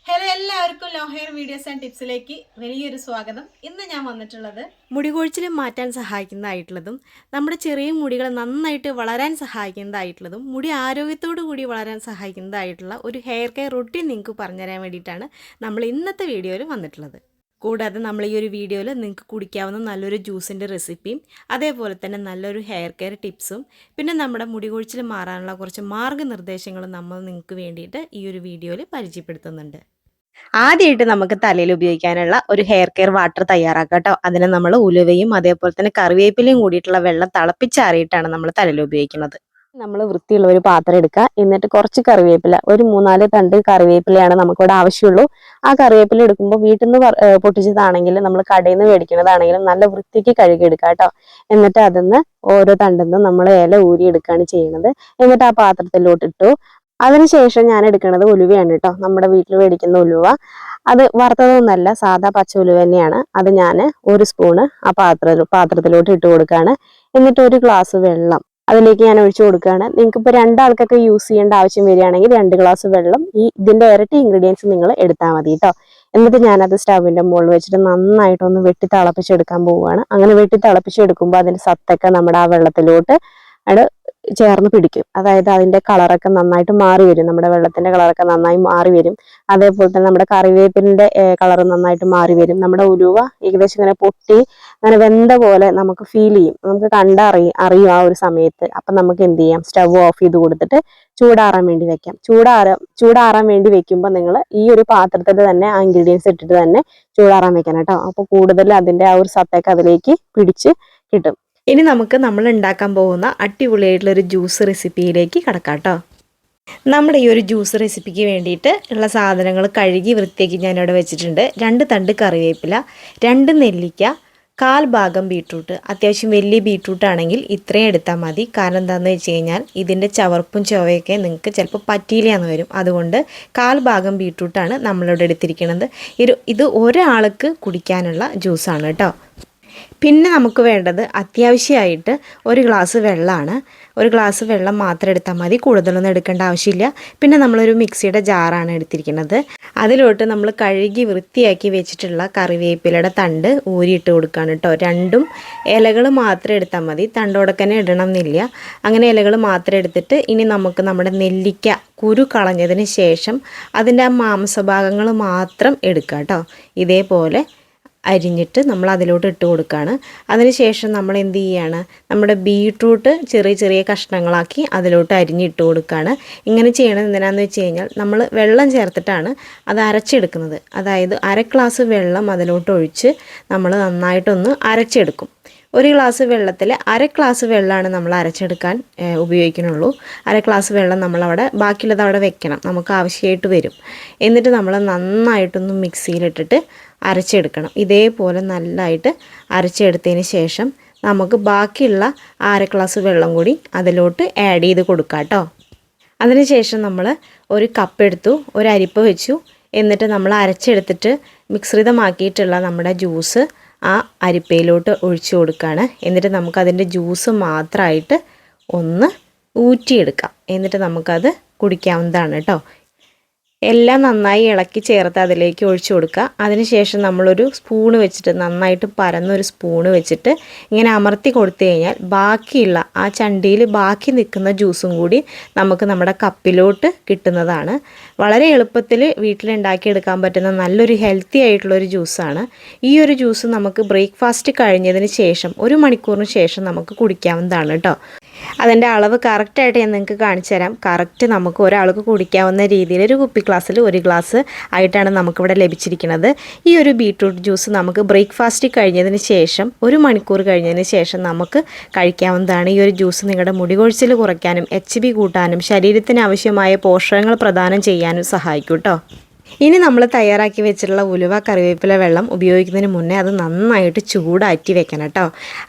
Hello എല്ലാവർക്കും law hair videos and ടിപ്സിലേക്ക് വലിയൊരു സ്വാഗതം. ഇന്ന് ഞാൻ വന്നിട്ടുള്ളത് മുടി കൊഴിച്ചിൽ മാറ്റാൻ സഹായിക്കുന്നതായിട്ടുള്ളതും നമ്മുടെ ചെറിയ മുടികൾ നന്നായിട്ട് വളരാൻ സഹായിക്കുന്നതായിട്ടുള്ളതും മുടി ആരോഗ്യത്തോടു കൂടി വളരാൻ സഹായിക്കുന്നതായിട്ടുള്ള ഒരു ഹെയർ കെയർ റൊട്ടീൻ നിങ്ങൾക്ക് പറഞ്ഞുതരാൻ വേണ്ടിയിട്ടാണ് നമ്മൾ ഇന്നത്തെ വീഡിയോയിൽ വന്നിട്ടുള്ളത്. കൂടാതെ നമ്മൾ ഈ ഒരു വീഡിയോയിൽ നിങ്ങൾക്ക് കുടിക്കാവുന്ന നല്ലൊരു ജ്യൂസിൻ്റെ റെസിപ്പിയും അതേപോലെ തന്നെ നല്ലൊരു ഹെയർ കെയർ ടിപ്സും പിന്നെ നമ്മുടെ മുടി കൊഴിച്ചിൽ മാറാനുള്ള കുറച്ച് മാർഗ്ഗനിർദ്ദേശങ്ങളും നമ്മൾ നിങ്ങൾക്ക് വേണ്ടിയിട്ട് ഈ ഒരു വീഡിയോയിൽ പരിചയപ്പെടുത്തുന്നുണ്ട്. ആദ്യമായിട്ട് നമുക്ക് തലയിൽ ഉപയോഗിക്കാനുള്ള ഒരു ഹെയർ കെയർ വാട്ടർ തയ്യാറാക്കാം കേട്ടോ. അതിന് നമ്മൾ ഉലുവയും അതേപോലെ തന്നെ കറിവേപ്പിലയും കൂടിയിട്ടുള്ള വെള്ളം തിളപ്പിച്ചാറിയിട്ടാണ് നമ്മൾ തലയിൽ ഉപയോഗിക്കുന്നത്. നമ്മൾ വൃത്തിയുള്ള ഒരു പാത്രം എടുക്കുക. എന്നിട്ട് കുറച്ച് കറിവേപ്പില, ഒരു 3-4 തണ്ട് കറിവേപ്പിലയാണ് നമുക്കിവിടെ ആവശ്യമുള്ളൂ. ആ കറിവേപ്പില എടുക്കുമ്പോൾ വീട്ടിൽ നിന്ന് പൊട്ടിച്ചതാണെങ്കിലും നമ്മൾ കടയിൽ നിന്ന് മേടിക്കുന്നതാണെങ്കിലും നല്ല വൃത്തിക്ക് കഴുകിയെടുക്കുക കേട്ടോ. എന്നിട്ട് അതിന്ന് ഓരോ തണ്ടിൽ നമ്മൾ ഇല ഊരി എടുക്കുകയാണ് ചെയ്യുന്നത്. എന്നിട്ട് ആ പാത്രത്തിലോട്ട് ഇട്ടു. അതിനുശേഷം ഞാൻ എടുക്കുന്നത് ഉലുവയാണ് കേട്ടോ. നമ്മുടെ വീട്ടിൽ മേടിക്കുന്ന ഉലുവ, അത് വറുത്തതൊന്നല്ല, സാധാ പച്ച ഉലുവ തന്നെയാണ്. അത് ഞാൻ ഒരു സ്പൂണ് ആ പാത്രത്തിലോട്ട് ഇട്ട് കൊടുക്കുകയാണ്. എന്നിട്ട് ഒരു ഗ്ലാസ് വെള്ളം അതിലേക്ക് ഞാൻ ഒഴിച്ചു കൊടുക്കുകയാണ്. നിങ്ങൾക്ക് ഇപ്പോൾ 2 ആൾക്കൊക്കെ യൂസ് ചെയ്യേണ്ട ആവശ്യം വരികയാണെങ്കിൽ 2 ഗ്ലാസ് വെള്ളം ഇതിന്റെ ഇരട്ടി ഇൻഗ്രീഡിയൻസ് നിങ്ങൾ എടുത്താൽ മതി കേട്ടോ. എന്നിട്ട് ഞാനത് സ്റ്റവിന്റെ മുകളിൽ വെച്ചിട്ട് നന്നായിട്ടൊന്ന് വെട്ടി തിളപ്പിച്ചെടുക്കാൻ പോവുകയാണ്. അങ്ങനെ വെട്ടി തിളപ്പിച്ചെടുക്കുമ്പോൾ അതിന്റെ സത്തൊക്കെ നമ്മുടെ ആ വെള്ളത്തിലോട്ട് അത് ചേർന്ന് പിടിക്കും. അതായത് അതിന്റെ കളറൊക്കെ നന്നായിട്ട് മാറി വരും. നമ്മുടെ വെള്ളത്തിന്റെ കളറൊക്കെ നന്നായി മാറി വരും. അതേപോലെ തന്നെ നമ്മുടെ കറിവേപ്പിലിന്റെ കളർ നന്നായിട്ട് മാറി വരും. നമ്മുടെ ഉലുവ ഏകദേശം ഇങ്ങനെ പൊട്ടി അങ്ങനെ വെന്ത പോലെ നമുക്ക് ഫീൽ ചെയ്യും. നമുക്ക് അറിയും ആ ഒരു സമയത്ത്. അപ്പൊ നമുക്ക് എന്ത് ചെയ്യാം, സ്റ്റവ് ഓഫ് ചെയ്ത് കൊടുത്തിട്ട് ചൂടാറാൻ വേണ്ടി വെക്കാം. ചൂടാറാൻ വേണ്ടി വെക്കുമ്പോൾ നിങ്ങൾ ഈ ഒരു പാത്രത്തിൽ തന്നെ ആ ഇൻഗ്രീഡിയൻസ് ഇട്ടിട്ട് തന്നെ ചൂടാറാൻ വെക്കണം കേട്ടോ. അപ്പൊ കൂടുതൽ അതിന്റെ ആ ഒരു സത്തൊക്കെ അതിലേക്ക് പിടിച്ച് കിട്ടും. ഇനി നമുക്ക് നമ്മൾ ഉണ്ടാക്കാൻ പോകുന്ന അടിപൊളിയായിട്ടുള്ള ഒരു ജ്യൂസ് റെസിപ്പിയിലേക്ക് കടക്കാം കേട്ടോ. നമ്മുടെ ഈ ഒരു ജ്യൂസ് റെസിപ്പിക്ക് വേണ്ടിയിട്ട് ഉള്ള സാധനങ്ങൾ കഴുകി വൃത്തിയാക്കി ഞാനിവിടെ വെച്ചിട്ടുണ്ട്. 2 തണ്ട് കറിവേപ്പില, 2 നെല്ലിക്ക, 1/4 ഭാഗം ബീട്രൂട്ട്. അത്യാവശ്യം വലിയ ബീട്രൂട്ട് ആണെങ്കിൽ ഇത്രയും എടുത്താൽ മതി. കാരണം എന്താണെന്ന് വെച്ച് കഴിഞ്ഞാൽ ഇതിൻ്റെ ചവർപ്പും ചൊവയൊക്കെ നിങ്ങൾക്ക് ചിലപ്പോൾ പറ്റിയില്ലാന്ന് വരും. അതുകൊണ്ട് 1/4 ഭാഗം ബീട്രൂട്ടാണ് നമ്മളിവിടെ എടുത്തിരിക്കുന്നത്. ഇത് ഒരാൾക്ക് കുടിക്കാനുള്ള ജ്യൂസാണ് കേട്ടോ. പിന്നെ നമുക്ക് വേണ്ടത് അത്യാവശ്യമായിട്ട് ഒരു ഗ്ലാസ് വെള്ളമാണ്. ഒരു ഗ്ലാസ് വെള്ളം മാത്രം എടുത്താൽ മതി, കൂടുതലൊന്നും എടുക്കേണ്ട ആവശ്യമില്ല. പിന്നെ നമ്മളൊരു മിക്സിയുടെ ജാറാണ് എടുത്തിരിക്കുന്നത്. അതിലോട്ട് നമ്മൾ കഴുകി വൃത്തിയാക്കി വെച്ചിട്ടുള്ള കറിവേപ്പിലയുടെ തണ്ട് ഊരിയിട്ട് കൊടുക്കുകയാണ് കേട്ടോ. 2 ഇലകൾ മാത്രം എടുത്താൽ മതി, തണ്ടോടക്കന്നെ ഇടണം എന്നില്ല. അങ്ങനെ ഇലകൾ മാത്രം എടുത്തിട്ട് ഇനി നമുക്ക് നമ്മുടെ നെല്ലിക്ക കുരു കളഞ്ഞതിന് ശേഷം അതിൻ്റെ ആ മാംസഭാഗങ്ങൾ മാത്രം എടുക്കുക കേട്ടോ. ഇതേപോലെ അരിഞ്ഞിട്ട് നമ്മൾ അതിലോട്ട് ഇട്ട് കൊടുക്കുകയാണ്. അതിനുശേഷം നമ്മൾ എന്ത് ചെയ്യുകയാണ്, നമ്മുടെ ബീട്രൂട്ട് ചെറിയ ചെറിയ കഷ്ണങ്ങളാക്കി അതിലോട്ട് അരിഞ്ഞിട്ട് കൊടുക്കുകയാണ്. ഇങ്ങനെ ചെയ്യണത് എന്തിനാണെന്ന് വെച്ച് കഴിഞ്ഞാൽ നമ്മൾ വെള്ളം ചേർത്തിട്ടാണ് അത് അരച്ചെടുക്കുന്നത്. അതായത് 1/2 ഗ്ലാസ് വെള്ളം അതിലോട്ട് ഒഴിച്ച് നമ്മൾ നന്നായിട്ടൊന്ന് അരച്ചെടുക്കും. 1 ഗ്ലാസ് വെള്ളത്തിൽ 1/2 ഗ്ലാസ് വെള്ളമാണ് നമ്മൾ അരച്ചെടുക്കാൻ ഉപയോഗിക്കുന്നുള്ളൂ. 1/2 ഗ്ലാസ് വെള്ളം നമ്മളവിടെ ബാക്കിയുള്ളത് അവിടെ വെക്കണം, നമുക്ക് ആവശ്യമായിട്ട് വരും. എന്നിട്ട് നമ്മൾ നന്നായിട്ടൊന്ന് മിക്സിയിലിട്ടിട്ട് അരച്ചെടുക്കണം. ഇതേപോലെ നല്ലതായിട്ട് അരച്ചെടുത്തതിന് ശേഷം നമുക്ക് ബാക്കിയുള്ള 1/2 ഗ്ലാസ് വെള്ളം കൂടി അതിലോട്ട് ആഡ് ചെയ്ത് കൊടുക്കാം കേട്ടോ. അതിനുശേഷം നമ്മൾ ഒരു കപ്പ് എടുത്തു, ഒരു അരിപ്പ വെച്ചു. എന്നിട്ട് നമ്മൾ അരച്ചെടുത്തിട്ട് മിശ്രിതമാക്കിയിട്ടുള്ള നമ്മുടെ ജ്യൂസ് ആ അരിപ്പയിലോട്ട് ഒഴിച്ചു കൊടുക്കുകയാണ്. എന്നിട്ട് നമുക്കതിൻ്റെ ജ്യൂസ് മാത്രമായിട്ട് ഒന്ന് ഊറ്റിയെടുക്കാം. എന്നിട്ട് നമുക്കത് കുടിക്കാവുന്നതാണ് കേട്ടോ. എല്ലാം നന്നായി ഇളക്കി ചേർത്ത് അതിലേക്ക് ഒഴിച്ചു കൊടുക്കുക. അതിനുശേഷം നമ്മളൊരു സ്പൂണ് വെച്ചിട്ട് നന്നായിട്ട് പരന്നൊരു സ്പൂണ് വെച്ചിട്ട് ഇങ്ങനെ അമർത്തി കൊടുത്തു കഴിഞ്ഞാൽ ബാക്കിയുള്ള ആ ചണ്ടിയിൽ ബാക്കി നിൽക്കുന്ന ജ്യൂസും കൂടി നമുക്ക് നമ്മുടെ കപ്പിലോട്ട് കിട്ടുന്നതാണ്. വളരെ എളുപ്പത്തിൽ വീട്ടിലുണ്ടാക്കിയെടുക്കാൻ പറ്റുന്ന നല്ലൊരു ഹെൽത്തി ആയിട്ടുള്ളൊരു ജ്യൂസാണ്. ഈ ഒരു ജ്യൂസ് നമുക്ക് ബ്രേക്ക്ഫാസ്റ്റ് കഴിഞ്ഞതിന് ശേഷം 1 മണിക്കൂറിന് ശേഷം നമുക്ക് കുടിക്കാവുന്നതാണ് കേട്ടോ. അതിൻ്റെ അളവ് കറക്റ്റായിട്ട് ഞാൻ നിങ്ങൾക്ക് കാണിച്ചു തരാം. കറക്റ്റ് നമുക്ക് ഒരാൾക്ക് കുടിക്കാവുന്ന രീതിയിൽ ഒരു കുപ്പി ഗ്ലാസ്സിൽ 1 ഗ്ലാസ് ആയിട്ടാണ് നമുക്കിവിടെ ലഭിച്ചിരിക്കുന്നത്. ഈ ഒരു ബീട്രൂട്ട് ജ്യൂസ് നമുക്ക് ബ്രേക്ക്ഫാസ്റ്റ് കഴിഞ്ഞതിന് ശേഷം 1 മണിക്കൂർ കഴിഞ്ഞതിന് ശേഷം നമുക്ക് കഴിക്കാവുന്നതാണ്. ഈ ഒരു ജ്യൂസ് നിങ്ങളുടെ മുടി കൊഴിച്ചിൽ കുറയ്ക്കാനും HB കൂട്ടാനും ശരീരത്തിന് ആവശ്യമായ പോഷകങ്ങൾ പ്രദാനം ചെയ്യാനും സഹായിക്കും കേട്ടോ. ഇനി നമ്മൾ തയ്യാറാക്കി വെച്ചിട്ടുള്ള ഉലുവ കറിവേപ്പില വെള്ളം ഉപയോഗിക്കുന്നതിന് മുന്നേ അത് നന്നായിട്ട് ചൂടാറ്റി വെക്കണം കേട്ടോ.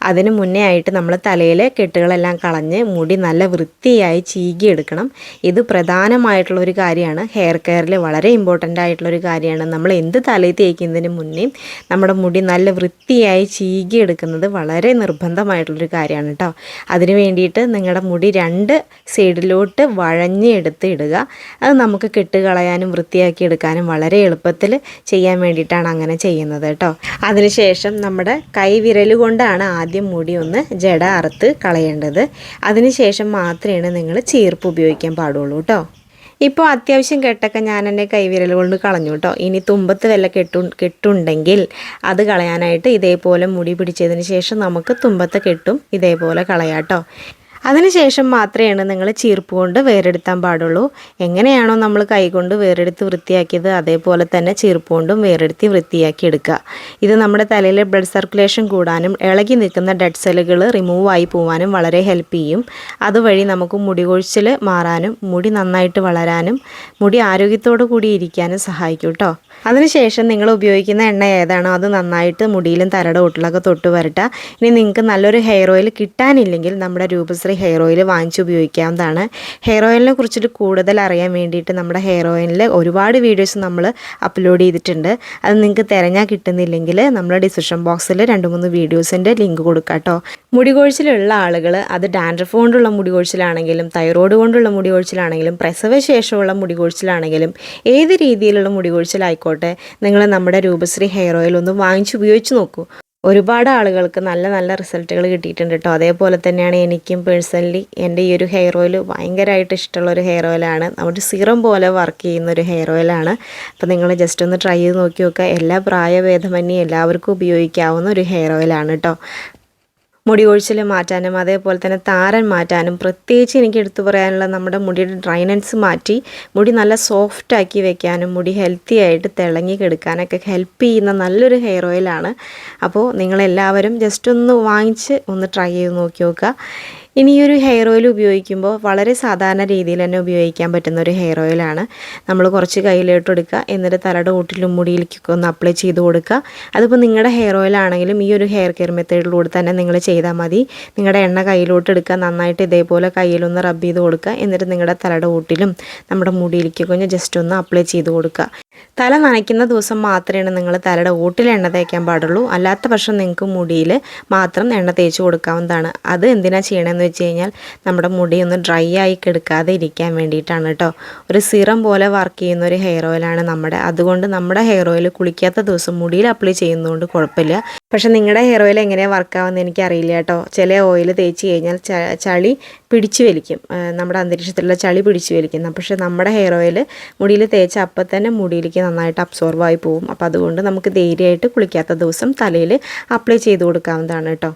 അതിന് മുന്നേ ആയിട്ട് നമ്മൾ തലയിലെ കെട്ടുകളെല്ലാം കളഞ്ഞ് മുടി നല്ല വൃത്തിയായി ചീകിയെടുക്കണം. ഇത് പ്രധാനമായിട്ടുള്ളൊരു കാര്യമാണ്. ഹെയർ കെയറിൽ വളരെ ഇമ്പോർട്ടൻ്റ് ആയിട്ടുള്ളൊരു കാര്യമാണ്. നമ്മൾ എന്ത് തലയിൽ തേക്കുന്നതിന് മുന്നേ നമ്മുടെ മുടി നല്ല വൃത്തിയായി ചീകിയെടുക്കുന്നത് വളരെ നിർബന്ധമായിട്ടുള്ളൊരു കാര്യമാണ് കേട്ടോ. അതിന് വേണ്ടിയിട്ട് നിങ്ങളുടെ മുടി 2 സൈഡിലോട്ട് വഴഞ്ഞെടുത്ത് ഇടുക. അത് നമുക്ക് കെട്ട് കളയാനും വൃത്തിയാക്കി എടുക്കാനും എടുക്കാനും വളരെ എളുപ്പത്തിൽ ചെയ്യാൻ വേണ്ടിയിട്ടാണ് അങ്ങനെ ചെയ്യുന്നത് കേട്ടോ. അതിനുശേഷം നമ്മുടെ കൈവിരൽ കൊണ്ടാണ് ആദ്യം മുടി ഒന്ന് ജട അറുത്ത് കളയേണ്ടത്. അതിനുശേഷം മാത്രമേ നിങ്ങൾ ചീർപ്പ് ഉപയോഗിക്കാൻ പാടുള്ളൂ കേട്ടോ. ഇപ്പോൾ അത്യാവശ്യം കെട്ടൊക്കെ ഞാൻ എൻ്റെ കൈവിരൽ കൊണ്ട് കളഞ്ഞു കേട്ടോ. ഇനി തുമ്പത്ത് വല്ല കെട്ടുണ്ടെങ്കിൽ അത് കളയാനായിട്ട് ഇതേപോലെ മുടി പിടിച്ചതിന് ശേഷം നമുക്ക് തുമ്പത്തെ കെട്ടും ഇതേപോലെ കളയാം കേട്ടോ. അതിനുശേഷം മാത്രമേ നിങ്ങൾ ചീർപ്പ് കൊണ്ട് വേരെടുത്താൻ പാടുള്ളൂ. എങ്ങനെയാണോ നമ്മൾ കൈകൊണ്ട് വേരെടുത്ത് വൃത്തിയാക്കിയത് അതേപോലെ തന്നെ ചീർപ്പ് കൊണ്ടും വേരെടുത്ത് വൃത്തിയാക്കി എടുക്കുക. ഇത് നമ്മുടെ തലയിലെ ബ്ലഡ് സർക്കുലേഷൻ കൂടാനും ഇളകി നിൽക്കുന്ന ഡെഡ് സെല്ലുകൾ റിമൂവ് ആയി പോകാനും വളരെ ഹെൽപ്പ് ചെയ്യും. അതുവഴി നമുക്ക് മുടി കൊഴിച്ചിൽ മാറാനും മുടി നന്നായിട്ട് വളരാനും മുടി ആരോഗ്യത്തോടു കൂടി ഇരിക്കാനും സഹായിക്കും കേട്ടോ. അതിനുശേഷം നിങ്ങൾ ഉപയോഗിക്കുന്ന എണ്ണ ഏതാണോ അത് നന്നായിട്ട് മുടിയിലും തലയുടെ ഒട്ടിലൊക്കെ തൊട്ട് വരട്ടുക. ഇനി നിങ്ങൾക്ക് നല്ലൊരു ഹെയർ ഓയിൽ കിട്ടാനില്ലെങ്കിൽ നമ്മുടെ രൂപശ്രീ ഹെയർ ഓയിൽ വാങ്ങിച്ച് ഉപയോഗിക്കാവുന്നതാണ്. ഹെയർ ഓയിലിനെ കുറിച്ചിട്ട് കൂടുതൽ അറിയാൻ വേണ്ടിയിട്ട് നമ്മുടെ ഹെയർ ഓയിലിൽ ഒരുപാട് വീഡിയോസ് നമ്മൾ അപ്ലോഡ് ചെയ്തിട്ടുണ്ട്. അത് നിങ്ങൾക്ക് തിരഞ്ഞാൽ കിട്ടുന്നില്ലെങ്കിൽ നമ്മുടെ ഡിസ്ക്രിപ്ഷൻ ബോക്സിൽ 2-3 വീഡിയോസിൻ്റെ ലിങ്ക് കൊടുക്കാം കേട്ടോ. മുടി കൊഴിച്ചിലുള്ള ആളുകൾ അത് ഡാൻഡ്രഫ് കൊണ്ടുള്ള മുടി കൊഴിച്ചിലാണെങ്കിലും തൈറോയ്ഡ് കൊണ്ടുള്ള മുടി കൊഴിച്ചിലാണെങ്കിലും പ്രസവശേഷമുള്ള മുടി കൊഴിച്ചിലാണെങ്കിലും ഏത് രീതിയിലുള്ള മുടി കൊഴിച്ചിലായിക്കോട്ടെ നിങ്ങൾ നമ്മുടെ രൂപശ്രീ ഹെയർ ഓയിൽ ഒന്ന് വാങ്ങിച്ച് ഉപയോഗിച്ച് നോക്കൂ. ഒരുപാട് ആളുകൾക്ക് നല്ല നല്ല റിസൾട്ടുകൾ കിട്ടിയിട്ടുണ്ട് കേട്ടോ. അതേപോലെ തന്നെയാണ് എനിക്കും പേഴ്സണലി എൻ്റെ ഈ ഒരു ഹെയർ ഓയിൽ ഭയങ്കരമായിട്ട് ഇഷ്ടമുള്ളൊരു ഹെയർ ഓയിലാണ്. നമ്മുടെ സിറം പോലെ വർക്ക് ചെയ്യുന്നൊരു ഹെയർ ഓയിലാണ്. അപ്പോൾ നിങ്ങൾ ജസ്റ്റ് ഒന്ന് ട്രൈ ചെയ്ത് നോക്കി നോക്കുക. എല്ലാ പ്രായഭേദമന്യേ എല്ലാവർക്കും ഉപയോഗിക്കാവുന്ന ഒരു ഹെയർ ഓയിലാണ് കേട്ടോ. മുടി കൊഴിച്ചിൽ മാറ്റാനും അതേപോലെ തന്നെ താരൻ മാറ്റാനും പ്രത്യേകിച്ച് എനിക്ക് എടുത്തു പറയാനുള്ള നമ്മുടെ മുടിയുടെ ഡ്രൈനൻസ് മാറ്റി മുടി നല്ല സോഫ്റ്റാക്കി വെക്കാനും മുടി ഹെൽത്തി ആയിട്ട് തിളങ്ങി കിടക്കാനൊക്കെ ഹെൽപ്പ് ചെയ്യുന്ന നല്ലൊരു ഹെയർ ഓയിലാണ്. അപ്പോൾ നിങ്ങളെല്ലാവരും ജസ്റ്റ് ഒന്ന് വാങ്ങിച്ച് ഒന്ന് ട്രൈ ചെയ്ത് നോക്കി നോക്കുക. ഇനി ഈ ഒരു ഹെയർ ഓയിൽ ഉപയോഗിക്കുമ്പോൾ വളരെ സാധാരണ രീതിയിൽ തന്നെ ഉപയോഗിക്കാൻ പറ്റുന്ന ഒരു ഹെയർ ഓയിലാണ്. നമ്മൾ കുറച്ച് കയ്യിലോട്ട് എടുക്കുക, എന്നിട്ട് തലയുടെ ഓട്ടിലും മുടിയിലേക്കൊക്കെ ഒന്ന് അപ്ലൈ ചെയ്ത് കൊടുക്കുക. അതിപ്പോൾ നിങ്ങളുടെ ഹെയർ ഓയിലാണെങ്കിലും ഈ ഒരു ഹെയർ കെയർ മെത്തേഡിലൂടെ തന്നെ നിങ്ങൾ ചെയ്താൽ മതി. നിങ്ങളുടെ എണ്ണ കയ്യിലോട്ട് എടുക്കുക, നന്നായിട്ട് ഇതേപോലെ കയ്യിലൊന്ന് റബ്ബ് ചെയ്ത് കൊടുക്കുക. എന്നിട്ട് നിങ്ങളുടെ തലയുടെ ഓട്ടിലും നമ്മുടെ മുടിയിലേക്കൊക്കെ ഒന്ന് ജസ്റ്റ് ഒന്ന് അപ്ലൈ ചെയ്ത് കൊടുക്കുക. തല നനയ്ക്കുന്ന ദിവസം മാത്രമേ നിങ്ങൾ തലയുടെ ഓട്ടിൽ എണ്ണ തേക്കാൻ പാടുള്ളൂ. അല്ലാത്ത പക്ഷം നിങ്ങൾക്ക് മുടിയിൽ മാത്രം എണ്ണ തേച്ച് കൊടുക്കാവുന്നതാണ്. അത് എന്തിനാണ് ചെയ്യണമെന്ന് വെച്ച് കഴിഞ്ഞാൽ നമ്മുടെ മുടി ഒന്ന് ഡ്രൈ ആയി കിടക്കാതെ ഇരിക്കാൻ വേണ്ടിയിട്ടാണ് കേട്ടോ. ഒരു സിറം പോലെ വർക്ക് ചെയ്യുന്ന ഒരു ഹെയർ ഓയിലാണ് നമ്മുടെ. അതുകൊണ്ട് നമ്മുടെ ഹെയർ ഓയിൽ കുളിക്കാത്ത ദിവസം മുടിയിൽ അപ്ലൈ ചെയ്യുന്നതുകൊണ്ട് കുഴപ്പമില്ല. പക്ഷേ നിങ്ങളുടെ ഹെയർ ഓയിൽ എങ്ങനെയാണ് വർക്കാവുന്നത് എനിക്കറിയില്ല കേട്ടോ. ചില ഓയിൽ തേച്ച് കഴിഞ്ഞാൽ ചളി പിടിച്ചു വലിക്കും, നമ്മുടെ അന്തരീക്ഷത്തിലുള്ള ചളി പിടിച്ചു വലിക്കും. പക്ഷേ നമ്മുടെ ഹെയർ ഓയിൽ മുടിയിൽ തേച്ച അപ്പം തന്നെ മുടിയിലേക്ക് നന്നായിട്ട് അബ്സോർവ് ആയി പോകും. അപ്പോൾ അതുകൊണ്ട് നമുക്ക് ധൈര്യമായിട്ട് കുളിക്കാത്ത ദിവസം തലയിൽ അപ്ലൈ ചെയ്ത് കൊടുക്കാവുന്നതാണ് കേട്ടോ.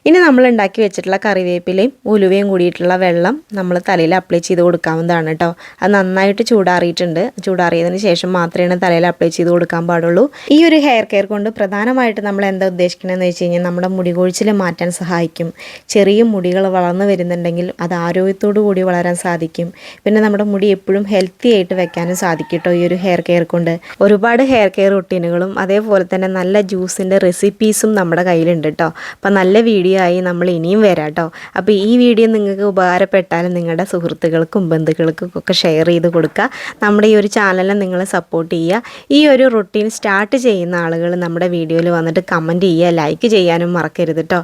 ഇനി നമ്മൾ ഉണ്ടാക്കി വെച്ചിട്ടുള്ള കറിവേപ്പിലയും ഉലുവയും കൂടിയിട്ടുള്ള വെള്ളം നമ്മൾ തലയിൽ അപ്ലൈ ചെയ്ത് കൊടുക്കാവുന്നതാണ് കേട്ടോ. അത് നന്നായിട്ട് ചൂടാറിയിട്ടുണ്ട്. ചൂടാറിയതിന് ശേഷം മാത്രമേ തലയിൽ അപ്ലൈ ചെയ്ത് കൊടുക്കാൻ പാടുള്ളൂ. ഈ ഒരു ഹെയർ കെയർ കൊണ്ട് പ്രധാനമായിട്ട് നമ്മൾ എന്താ ഉദ്ദേശിക്കണമെന്ന് വെച്ച് കഴിഞ്ഞാൽ നമ്മുടെ മുടി കൊഴിച്ചിൽ മാറ്റാൻ സഹായിക്കും. ചെറിയ മുടികൾ വളർന്നു വരുന്നുണ്ടെങ്കിൽ അത് ആരോഗ്യത്തോടു കൂടി വളരാൻ സാധിക്കും. പിന്നെ നമ്മുടെ മുടി എപ്പോഴും ഹെൽത്തി ആയിട്ട് വെക്കാനും സാധിക്കും കേട്ടോ ഈ ഒരു ഹെയർ കെയർ കൊണ്ട്. ഒരുപാട് ഹെയർ കെയർ റുട്ടീനുകളും അതേപോലെ തന്നെ നല്ല ജ്യൂസിൻ്റെ റെസിപ്പീസും നമ്മുടെ കയ്യിലുണ്ട് കേട്ടോ. അപ്പം നല്ല വീഡിയോ ആയി നമ്മൾ ഇനിയും വരാം കേട്ടോ. അപ്പോൾ ഈ വീഡിയോ നിങ്ങൾക്ക് ഉപകാരപ്പെട്ടാലും നിങ്ങളുടെ സുഹൃത്തുക്കൾക്കും ബന്ധുക്കൾക്കും ഒക്കെ ഷെയർ ചെയ്ത് കൊടുക്കുക. നമ്മുടെ ഈ ഒരു ചാനലിനെ നിങ്ങൾ സപ്പോർട്ട് ചെയ്യുക. ഈ ഒരു റുട്ടീൻ സ്റ്റാർട്ട് ചെയ്യുന്ന ആളുകൾ നമ്മുടെ വീഡിയോയിൽ വന്നിട്ട് കമൻറ്റ് ചെയ്യുക, ലൈക്ക് ചെയ്യാനും മറക്കരുത് കേട്ടോ.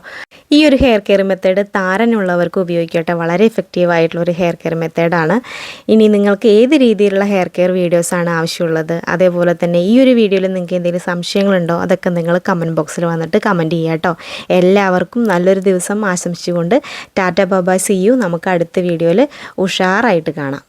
ഈ ഒരു ഹെയർ കെയർ മെത്തേഡ് താരനുള്ളവർക്ക് ഉപയോഗിക്കട്ടെ. വളരെ എഫക്റ്റീവ് ആയിട്ടുള്ള ഒരു ഹെയർ കെയർ മെത്തേഡാണ്. ഇനി നിങ്ങൾക്ക് ഏത് രീതിയിലുള്ള ഹെയർ കെയർ വീഡിയോസാണ് ആവശ്യമുള്ളത്, അതേപോലെ തന്നെ ഈ ഒരു വീഡിയോയിൽ നിങ്ങൾക്ക് എന്തെങ്കിലും സംശയങ്ങളുണ്ടോ അതൊക്കെ നിങ്ങൾ കമൻറ്റ് ബോക്സിൽ വന്നിട്ട് കമൻറ്റ് ചെയ്യുക കേട്ടോ. എല്ലാവർക്കും നല്ലൊരു ദിവസം ആശംസിച്ചുകൊണ്ട് tata bye bye, see you. നമുക്ക് അടുത്ത വീഡിയോയിൽ ഉഷാറായിട്ട് കാണാം.